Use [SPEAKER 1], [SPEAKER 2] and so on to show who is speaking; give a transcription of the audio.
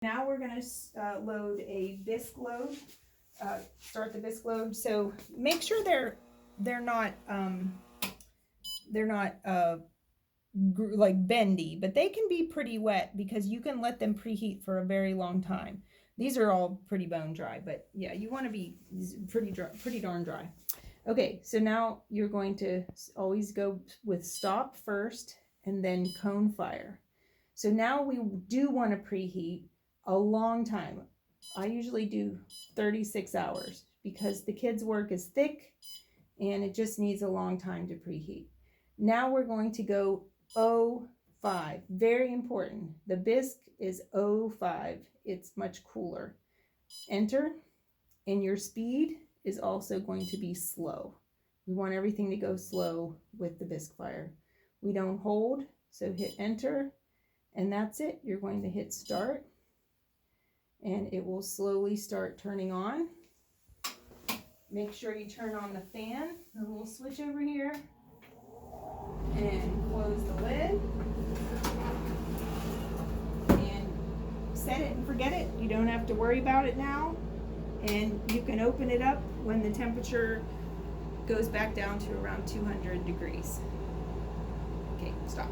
[SPEAKER 1] Now we're going to load a bisque load. Start the bisque load. So make sure they're not like bendy, but they can be pretty wet because you can let them preheat for a very long time. These are all pretty bone dry, but yeah, you want to be pretty dry, pretty darn dry. Okay, so now you're going to always go with stop first and then cone fire. So now we do want to preheat a long time. I usually do 36 hours because the kids' work is thick and it just needs a long time to preheat. Now we're going to go 05. Very important. The bisque is 05. It's much cooler. Enter, and your speed is also going to be slow. We want everything to go slow with the bisque fire. We don't hold, so hit enter, and that's it. You're going to hit start, and it will slowly start turning on. Make sure you turn on the fan, the little switch over here, and close the lid. And set it and forget it. You don't have to worry about it now. And you can open it up when the temperature goes back down to around 200 degrees. Okay, stop.